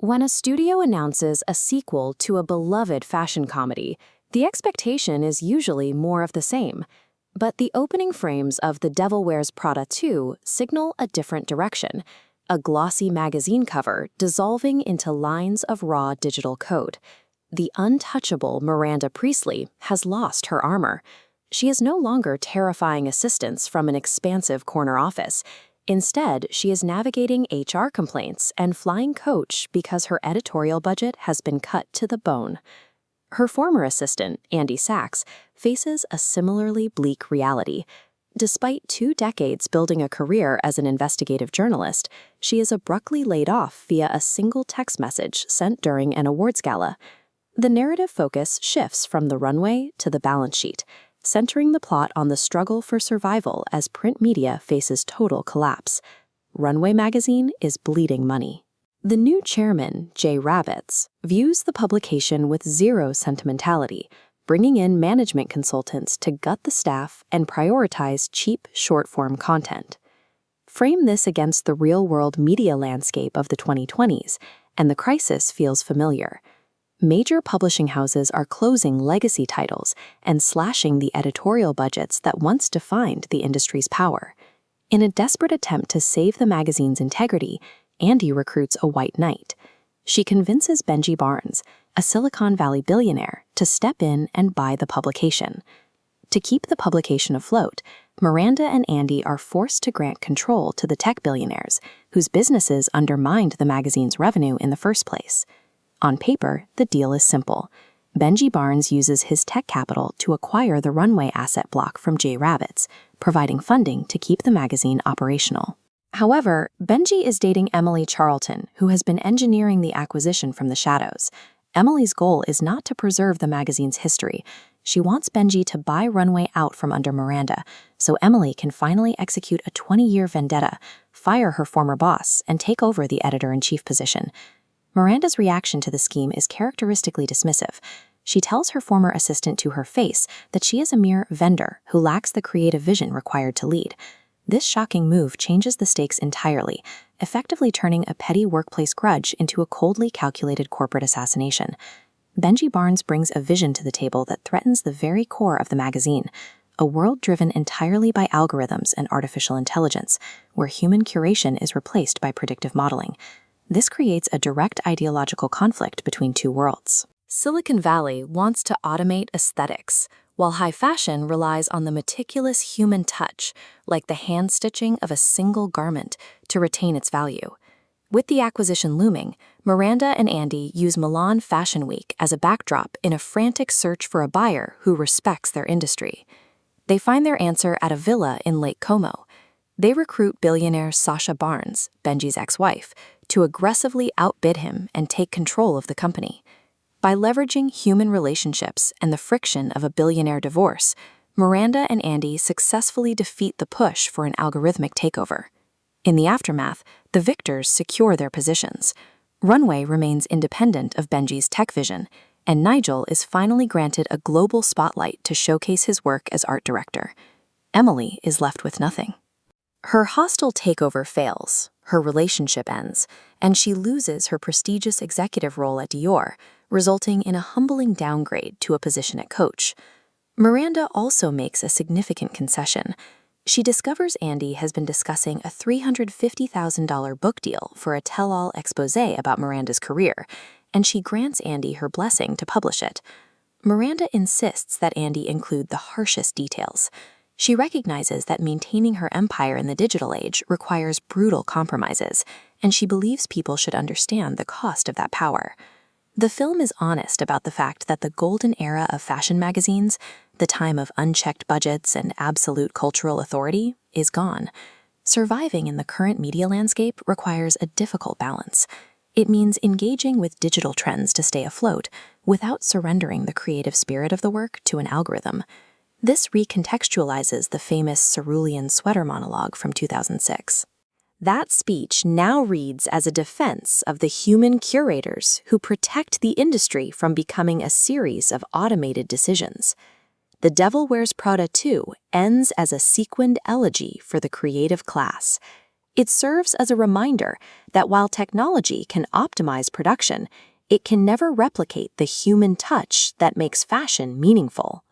When a studio announces a sequel to a beloved fashion comedy, the expectation is usually more of the same. But the opening frames of The Devil Wears Prada 2 signal a different direction, a glossy magazine cover dissolving into lines of raw digital code. The untouchable Miranda Priestly has lost her armor. She is no longer terrifying assistants from an expansive corner office. Instead, she is navigating HR complaints and flying coach because her editorial budget has been cut to the bone. Her former assistant, Sachs, faces a similarly bleak reality. Despite 2 decades building a career as an investigative journalist, she is abruptly laid off via a single text message sent during an awards gala. The narrative focus shifts from the runway to the balance sheet, centering the plot on the struggle for survival as print media faces total collapse. Runway magazine is bleeding money. The new chairman, Jay Rabbits, views the publication with zero sentimentality, bringing in management consultants to gut the staff and prioritize cheap, short-form content. Frame this against the real-world media landscape of the 2020s, and the crisis feels familiar. Major publishing houses are closing legacy titles and slashing the editorial budgets that once defined the industry's power. In a desperate attempt to save the magazine's integrity, Andy recruits a white knight. She convinces Benji Barnes, a Silicon Valley billionaire, to step in and buy the publication. To keep the publication afloat, Miranda and Andy are forced to grant control to the tech billionaires, whose businesses undermined the magazine's revenue in the first place. On paper, the deal is simple. Benji Barnes uses his tech capital to acquire the Runway asset block from Jay Rabbits, providing funding to keep the magazine operational. However, Benji is dating Emily Charlton, who has been engineering the acquisition from the shadows. Emily's goal is not to preserve the magazine's history. She wants Benji to buy Runway out from under Miranda, so Emily can finally execute a 20-year vendetta, fire her former boss, and take over the editor-in-chief position. Miranda's reaction to the scheme is characteristically dismissive. She tells her former assistant to her face that she is a mere vendor who lacks the creative vision required to lead. This shocking move changes the stakes entirely, effectively turning a petty workplace grudge into a coldly calculated corporate assassination. Benji Barnes brings a vision to the table that threatens the very core of the magazine, a world driven entirely by algorithms and artificial intelligence, where human curation is replaced by predictive modeling. This creates a direct ideological conflict between two worlds. Silicon Valley wants to automate aesthetics, while high fashion relies on the meticulous human touch, like the hand-stitching of a single garment, to retain its value. With the acquisition looming, Miranda and Andy use Milan Fashion Week as a backdrop in a frantic search for a buyer who respects their industry. They find their answer at a villa in Lake Como. They recruit billionaire Sasha Barnes, Benji's ex-wife, to aggressively outbid him and take control of the company. By leveraging human relationships and the friction of a billionaire divorce, Miranda and Andy successfully defeat the push for an algorithmic takeover. In the aftermath, the victors secure their positions. Runway remains independent of Benji's tech vision, and Nigel is finally granted a global spotlight to showcase his work as art director. Emily is left with nothing. Her hostile takeover fails, her relationship ends, and she loses her prestigious executive role at Dior, resulting in a humbling downgrade to a position at Coach. Miranda also makes a significant concession. She discovers Andy has been discussing a $350,000 book deal for a tell-all exposé about Miranda's career, and she grants Andy her blessing to publish it. Miranda insists that Andy include the harshest details. She recognizes that maintaining her empire in the digital age requires brutal compromises, and she believes people should understand the cost of that power. The film is honest about the fact that the golden era of fashion magazines, the time of unchecked budgets and absolute cultural authority, is gone. Surviving in the current media landscape requires a difficult balance. It means engaging with digital trends to stay afloat without surrendering the creative spirit of the work to an algorithm. This recontextualizes the famous cerulean sweater monologue from 2006. That speech now reads as a defense of the human curators who protect the industry from becoming a series of automated decisions. The Devil Wears Prada 2 ends as a sequined elegy for the creative class. It serves as a reminder that while technology can optimize production, it can never replicate the human touch that makes fashion meaningful.